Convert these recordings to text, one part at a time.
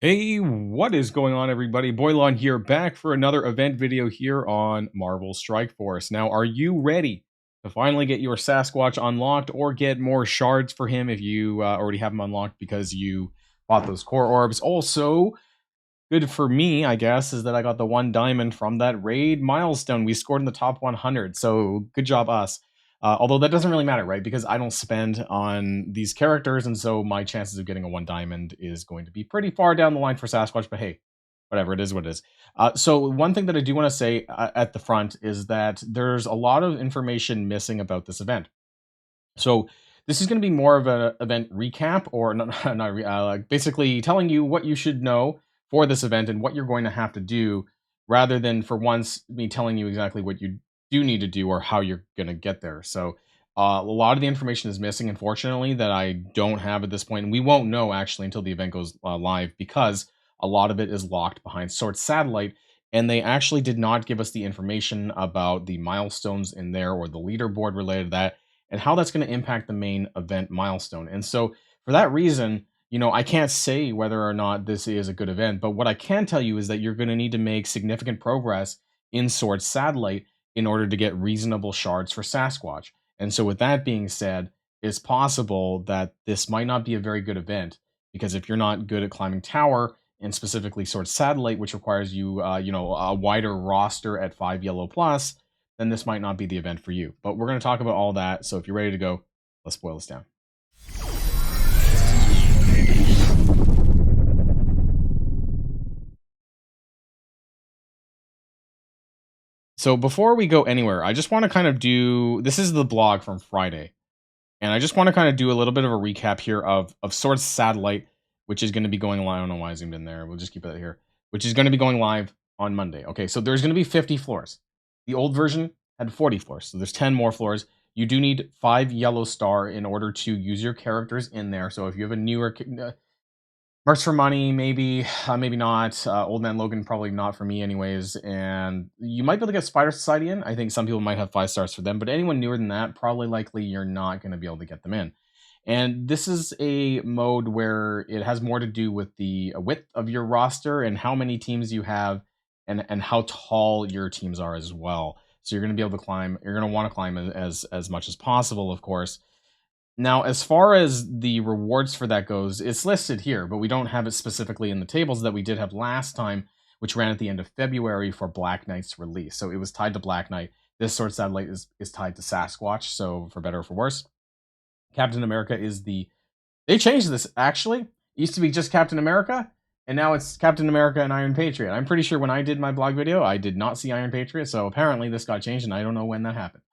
Hey, what is going on, everybody? Boilon here, back for another event video here on Marvel Strike Force. Now, are you ready to finally get your Sasquatch unlocked or get more shards for him if you already have him unlocked because you bought those core orbs? Also, good for me, I guess, is that I got the 1 diamond from that raid milestone. We scored in the top 100, so good job us. Although that doesn't really matter, right? Because I don't spend on these characters, and so my chances of getting a 1 diamond is going to be pretty far down the line for Sasquatch, but hey, whatever, it is what it is. So one thing that I do want to say at the front is that there's a lot of information missing about this event. So this is going to be more of an event recap, or like basically telling you what you should know for this event and what you're going to have to do, rather than for once me telling you exactly what you do need to do or how you're going to get there. So a lot of the information is missing, unfortunately, that I don't have at this point, and we won't know actually until the event goes live, because a lot of it is locked behind Sword Satellite, and they actually did not give us the information about the milestones in there or the leaderboard related to that, and how that's going to impact the main event milestone. And so for that reason, I can't say whether or not this is a good event, but what I can tell you is that you're going to need to make significant progress in Sword Satellite in order to get reasonable shards for Sasquatch. And so with that being said, it's possible that this might not be a very good event, because if you're not good at climbing tower, and specifically Sword Satellite, which requires you, a wider roster at 5 yellow plus, then this might not be the event for you. But we're going to talk about all that, so if you're ready to go, let's boil this down. So before we go anywhere, I just want to kind of this is the blog from Friday, and I just want to kind of do a little bit of a recap here of Sword Satellite, which is going to be going live. I don't know why I zoomed in there. We'll just keep it here. Which is going to be going live on Monday. Okay, so there's going to be 50 floors. The old version had 40 floors, so there's 10 more floors. You do need 5 yellow star in order to use your characters in there. So if you have a newer Mercs for Money, maybe, maybe not. Old Man Logan, probably not for me anyways. And you might be able to get Spider Society in. I think some people might have 5 stars for them, but anyone newer than that, probably likely you're not going to be able to get them in. And this is a mode where it has more to do with the width of your roster and how many teams you have, and how tall your teams are as well. So you're going to be able to climb. You're going to want to climb as much as possible, of course. Now, as far as the rewards for that goes, it's listed here, but we don't have it specifically in the tables that we did have last time, which ran at the end of February for Black Knight's release. So it was tied to Black Knight. This Sword Satellite is tied to Sasquatch, so for better or for worse. Captain America is they changed this, actually. It used to be just Captain America, and now it's Captain America and Iron Patriot. I'm pretty sure when I did my blog video, I did not see Iron Patriot, so apparently this got changed, and I don't know when that happened.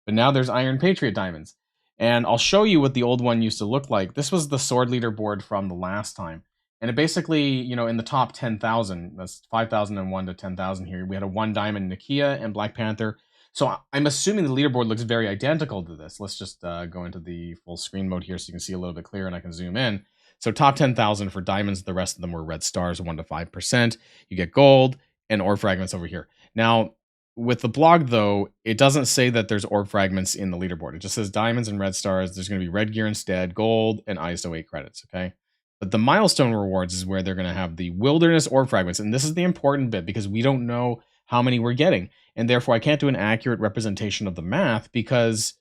But now there's Iron Patriot diamonds. And I'll show you what the old one used to look like. This was the sword leaderboard from the last time. And it basically, in the top 10,000, that's 5,001 to 10,000 here, we had a 1 diamond Nakia and Black Panther. So I'm assuming the leaderboard looks very identical to this. Let's just go into the full screen mode here so you can see a little bit clearer, and I can zoom in. So top 10,000 for diamonds. The rest of them were red stars, 1 to 5%. You get gold and ore fragments over here. Now, with the blog, though, it doesn't say that there's orb fragments in the leaderboard. It just says diamonds and red stars. There's going to be red gear instead, gold, and ISO 8 credits, okay? But the milestone rewards is where they're going to have the wilderness orb fragments. And this is the important bit, because we don't know how many we're getting. And therefore, I can't do an accurate representation of the math, because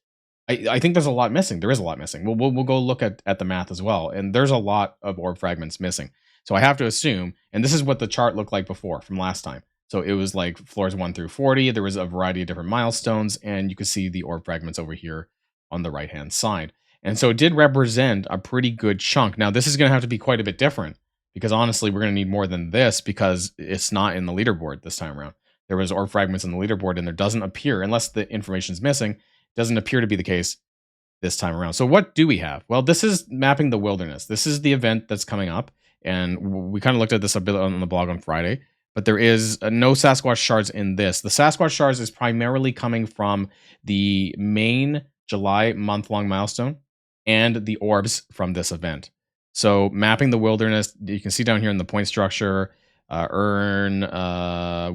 I think there's a lot missing. There is a lot missing. We'll go look at the math as well. And there's a lot of orb fragments missing. So I have to assume, and this is what the chart looked like before from last time. So it was like floors 1 through 40. There was a variety of different milestones, and you could see the orb fragments over here on the right-hand side. And so it did represent a pretty good chunk. Now, this is going to have to be quite a bit different, because honestly, we're going to need more than this, because it's not in the leaderboard this time around. There was orb fragments in the leaderboard, and there doesn't appear, unless the information is missing, doesn't appear to be the case this time around. So what do we have? Well, this is mapping the wilderness. This is the event that's coming up, and we kind of looked at this a bit on the blog on Friday. But there is no Sasquatch shards in this. The Sasquatch shards is primarily coming from the main July month-long milestone and the orbs from this event. So mapping the wilderness, you can see down here in the point structure, earn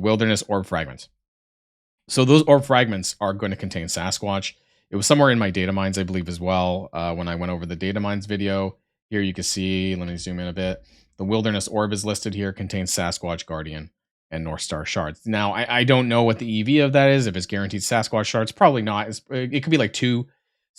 wilderness orb fragments. So those orb fragments are going to contain Sasquatch. It was somewhere in my data mines, I believe, as well, when I went over the data mines video. Here you can see, let me zoom in a bit. The Wilderness Orb is listed here, contains Sasquatch, Guardian, and North Star shards. Now, I don't know what the EV of that is. If it's guaranteed Sasquatch shards, probably not. It could be like 2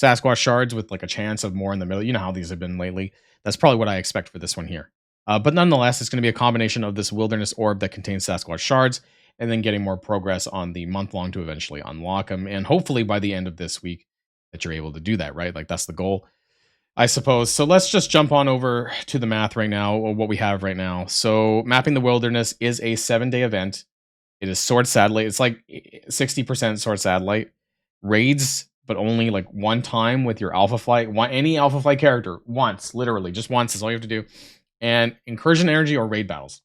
Sasquatch shards with like a chance of more in the middle. You know how these have been lately. That's probably what I expect for this one here. But nonetheless, it's going to be a combination of this Wilderness Orb that contains Sasquatch shards, and then getting more progress on the month-long to eventually unlock them. And hopefully by the end of this week that you're able to do that, right? Like that's the goal, I suppose. So let's just jump on over to the math right now, or what we have right now. So Mapping the Wilderness is a 7-day event. It is Sword Satellite. It's like 60% Sword Satellite. Raids, but only like one time with your Alpha Flight. Any Alpha Flight character. Once. Literally. Just once is all you have to do. And Incursion Energy or Raid Battles.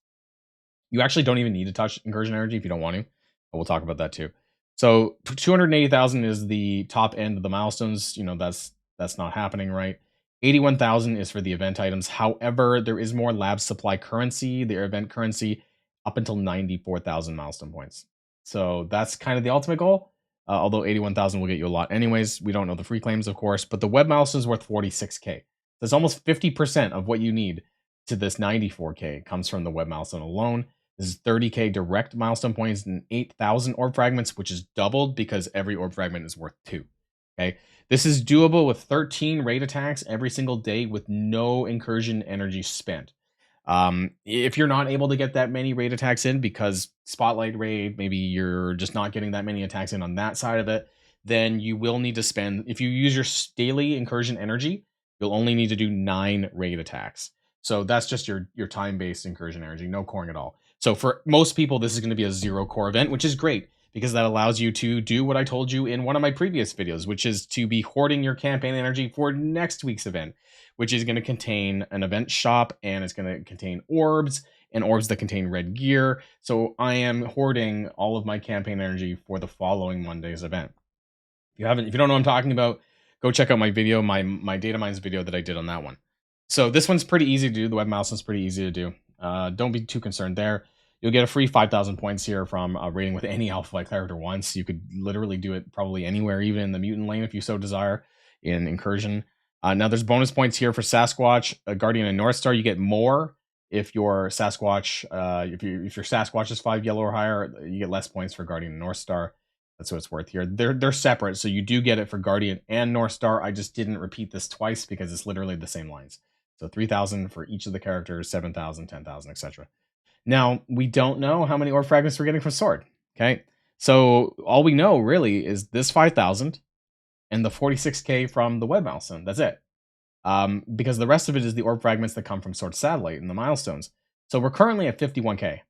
You actually don't even need to touch Incursion Energy if you don't want to. But we'll talk about that too. So 280,000 is the top end of the milestones. You know, that's not happening, right? 81,000 is for the event items. However, there is more lab supply currency, their event currency, up until 94,000 milestone points. So that's kind of the ultimate goal. Although 81,000 will get you a lot anyways. We don't know the free claims, of course, but the web milestone is worth 46k. That's almost 50% of what you need to this 94k comes from the web milestone alone. This is 30k direct milestone points and 8,000 orb fragments, which is doubled because every orb fragment is worth 2. Okay. This is doable with 13 raid attacks every single day with no incursion energy spent. If you're not able to get that many raid attacks in because Spotlight raid, maybe you're just not getting that many attacks in on that side of it, then you will need to spend, if you use your daily incursion energy, you'll only need to do 9 raid attacks. So that's just your time-based incursion energy, no coring at all. So for most people, this is going to be a 0 core event, which is great because that allows you to do what I told you in one of my previous videos, which is to be hoarding your campaign energy for next week's event, which is going to contain an event shop, and it's going to contain orbs and orbs that contain red gear. So I am hoarding all of my campaign energy for the following Monday's event. If you don't know what I'm talking about, go check out my video, my data mines video that I did on that one. So this one's pretty easy to do. The web milestone's pretty easy to do. Don't be too concerned there. You'll get a free 5,000 points here from raiding with any Alpha Flight character once. You could literally do it probably anywhere, even in the mutant lane if you so desire, in Incursion. Now there's bonus points here for Sasquatch, Guardian, and North Star. You get more if your Sasquatch, if your Sasquatch is 5 yellow or higher. You get less points for Guardian and North Star. That's what it's worth here. They're separate, so you do get it for Guardian and North Star. I just didn't repeat this twice because it's literally the same lines. So 3,000 for each of the characters, 7,000, 10,000, etc. Now, we don't know how many orb fragments we're getting from Sword. Okay, so all we know really is this 5,000 and the 46k from the web milestone. That's it. Because the rest of it is the orb fragments that come from Sword Satellite and the milestones. So we're currently at 51k,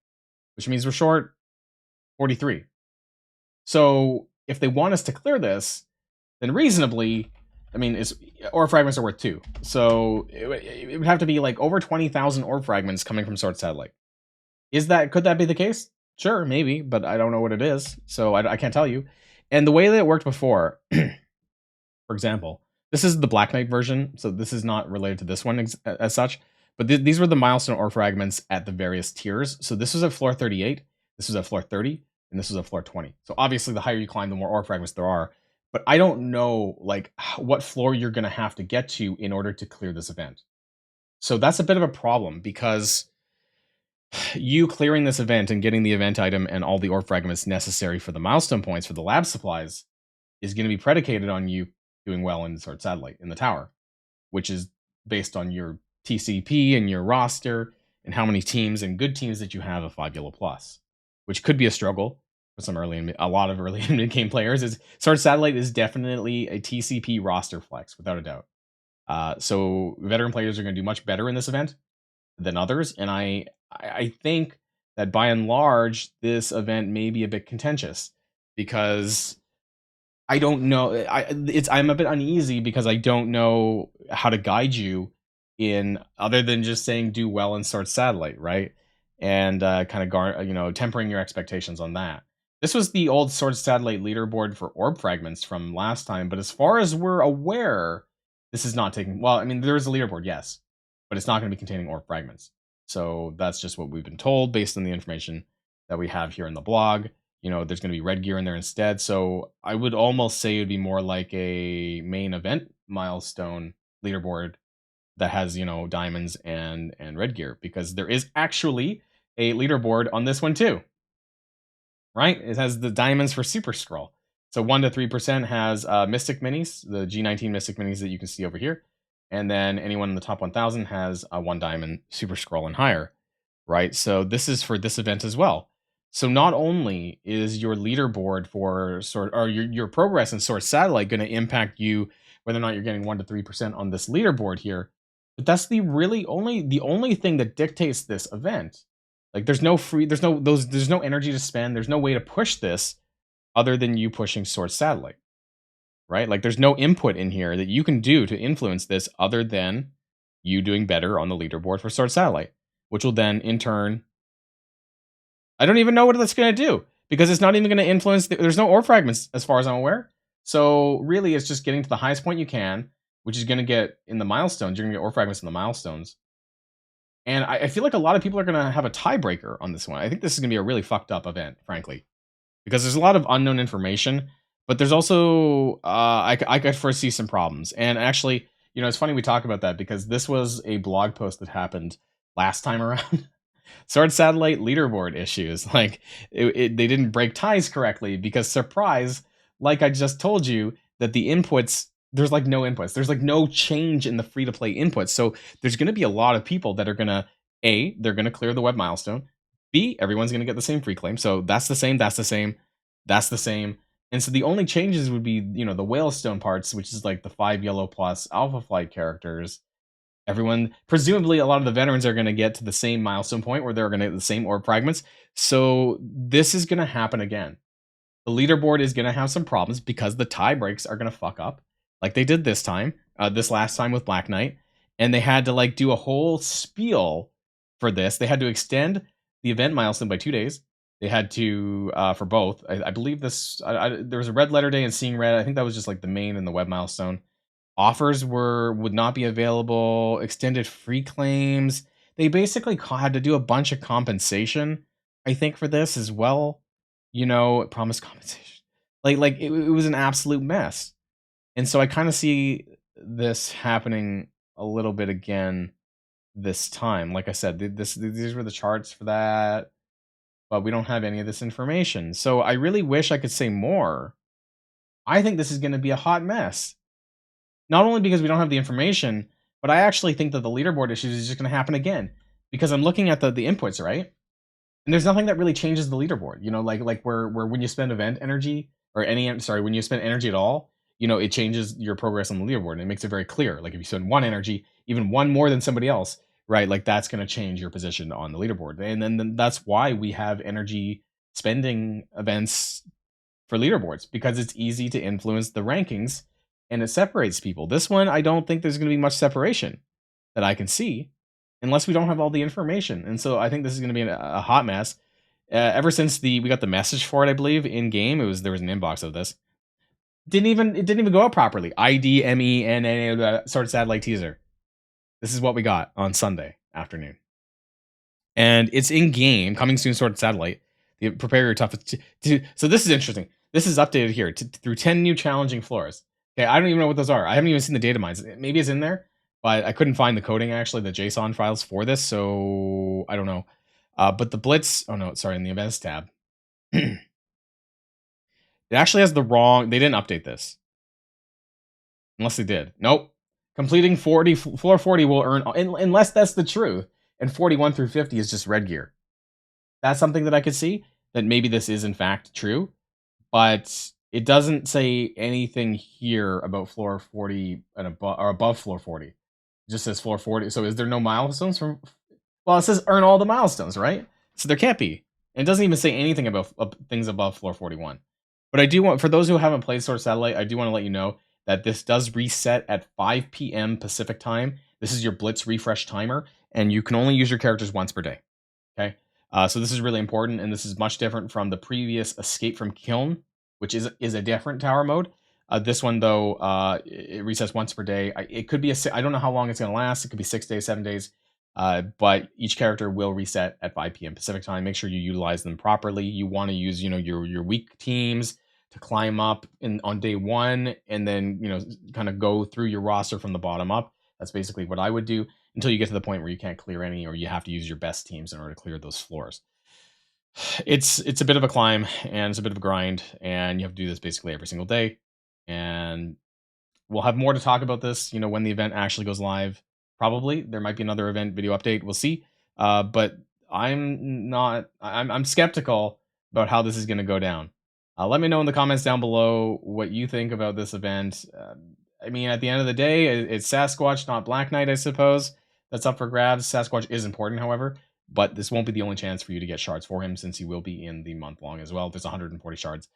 which means we're short 43. So if they want us to clear this, then reasonably, I mean, orb fragments are worth 2. So it would have to be like over 20,000 orb fragments coming from Sword Satellite. Could that be the case? Sure, maybe, but I don't know what it is, so I can't tell you. And the way that it worked before, for example, this is the Black Knight version, so this is not related to this one as such, but these were the milestone orb fragments at the various tiers. So this was at floor 38, this was at floor 30, and this was at floor 20. So obviously the higher you climb, the more orb fragments there are, but I don't know like what floor you're going to have to get to in order to clear this event. So that's a bit of a problem because you clearing this event and getting the event item and all the orb fragments necessary for the milestone points for the lab supplies is going to be predicated on you doing well in Sword Satellite in the tower, which is based on your TCP and your roster and how many teams and good teams that you have of 5 yellow plus, which could be a struggle for a lot of early and mid game players. Sword Satellite is definitely a TCP roster flex without a doubt. So veteran players are going to do much better in this event than others, and I think that by and large this event may be a bit contentious because I don't know. I'm a bit uneasy because I don't know how to guide you in other than just saying do well in Sword Satellite, right? And kind of tempering your expectations on that. This was the old Sword Satellite leaderboard for orb fragments from last time, but as far as we're aware, this is not taking. Well, I mean, there is a leaderboard, yes, but it's not going to be containing orb fragments. So that's just what we've been told based on the information that we have here in the blog. You know, there's going to be red gear in there instead. So I would almost say it would be more like a main event milestone leaderboard that has, diamonds and red gear, because there is actually a leaderboard on this one too, right? It has the diamonds for Super Scroll. So 1 to 3% has Mystic Minis, the G19 Mystic Minis that you can see over here. And then anyone in the top 1,000 has a 1 diamond Super Scroll and higher, right? So this is for this event as well. So not only is your leaderboard for your progress in Source Satellite going to impact you, whether or not you're getting 1 to 3% on this leaderboard here, but that's the only thing that dictates this event. Like there's no energy to spend. There's no way to push this other than you pushing Source Satellite, right? Like there's no input in here that you can do to influence this other than you doing better on the leaderboard for Source Satellite, which will then in turn, I don't even know what that's going to do, because it's not even going to influence. There's no ore fragments as far as I'm aware. So really, it's just getting to the highest point you can, which is going to get in the milestones. You're going to get ore fragments in the milestones. And I feel like a lot of people are going to have a tiebreaker on this one. I think this is going to be a really fucked up event, frankly, because there's a lot of unknown information, but there's also I could foresee some problems. And actually, it's funny we talk about that, because this was a blog post that happened last time around. Sword Satellite leaderboard issues. Like they didn't break ties correctly, because surprise, like I just told you, that the inputs, there's like no inputs. There's like no change in the free to play inputs. So there's going to be a lot of people that are going to they're going to clear the web milestone. B, everyone's going to get the same free claim. So that's the same, that's the same, that's the same. And so the only changes would be, the Whalestone parts, which is like the 5 yellow plus Alpha Flight characters. Everyone, presumably a lot of the veterans, are going to get to the same milestone point where they're going to get the same orb fragments. So this is going to happen again. The leaderboard is going to have some problems because the tie breaks are going to fuck up, like they did this last time with Black Knight. And they had to like do a whole spiel for this. They had to extend the event milestone by 2 days. They had to, for both. I believe this, there was a red letter day and seeing red. I think that was just like the main and the web milestone. Offers would not be available. Extended free claims. They basically had to do a bunch of compensation, I think, for this as well. Promised compensation. Like it was an absolute mess. And so I kind of see this happening a little bit again this time. Like I said, these were the charts for that, but we don't have any of this information. So I really wish I could say more. I think this is going to be a hot mess. Not only because we don't have the information, but I actually think that the leaderboard issues is just going to happen again, because I'm looking at the inputs, right? And there's nothing that really changes the leaderboard. Like where when you spend event energy, or when you spend energy at all, it changes your progress on the leaderboard, and it makes it very clear. Like if you spend 1 energy, even 1 more than somebody else, right? Like that's going to change your position on the leaderboard. And then that's why we have energy spending events for leaderboards, because it's easy to influence the rankings and it separates people. This one, I don't think there's going to be much separation that I can see, unless we don't have all the information. And so I think this is going to be a hot mess. Ever since we got the message for it, I believe in game, there was an inbox of this. It didn't even go out properly. IDMENA sort of satellite teaser. This is what we got on Sunday afternoon, and it's in game, coming soon. Sort of satellite. Prepare your toughest. So this is interesting. This is updated here through 10 new challenging floors. Okay, I don't even know what those are. I haven't even seen the data mines. Maybe it's in there, but I couldn't find the coding, actually, the JSON files for this, so I don't know. But the Blitz, oh no, sorry, in the events tab, it actually has the wrong, they didn't update this. Unless they did. Nope. Completing floor 40 will earn, unless that's the truth, and 41 through 50 is just red gear. That's something that I could see, that maybe this is in fact true, but it doesn't say anything here about floor 40 and above floor 40. It just says floor 40. So is there no milestones from? Well, it says earn all the milestones, right? So there can't be. And it doesn't even say anything about things above floor 41. But I do want, for those who haven't played Source Satellite, I do want to let you know that this does reset at 5 p.m. Pacific time. This is your Blitz refresh timer, and you can only use your characters once per day. Okay? So this is really important, and this is much different from the previous Escape from Kiln, which is a different tower mode. This one, though, it resets once per day. It could be I don't know how long it's going to last. It could be 6 days, 7 days. But each character will reset at 5 p.m. Pacific time. Make sure you utilize them properly. You want to use, your weak teams to climb up on day 1, and then, kind of go through your roster from the bottom up. That's basically what I would do until you get to the point where you can't clear any, or you have to use your best teams in order to clear those floors. It's a bit of a climb, and it's a bit of a grind, and you have to do this basically every single day. And we'll have more to talk about this, when the event actually goes live. Probably there might be another event video update. We'll see. But I'm not. I'm skeptical about how this is going to go down. Let me know in the comments down below what you think about this event. I mean, at the end of the day, it's Sasquatch, not Black Knight, I suppose. That's up for grabs. Sasquatch is important, however, but this won't be the only chance for you to get shards for him, since he will be in the month long as well. There's 140 shards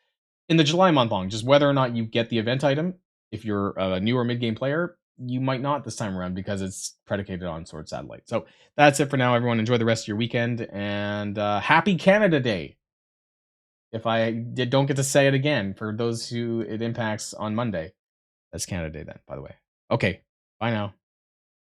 in the July month long. Just whether or not you get the event item, if you're a new or mid game player, you might not this time around because it's predicated on Sword Satellite. So that's it for now, everyone. Enjoy the rest of your weekend, and happy Canada Day. If don't get to say it again, for those who it impacts on Monday, that's Canada Day then, by the way. Okay, bye now.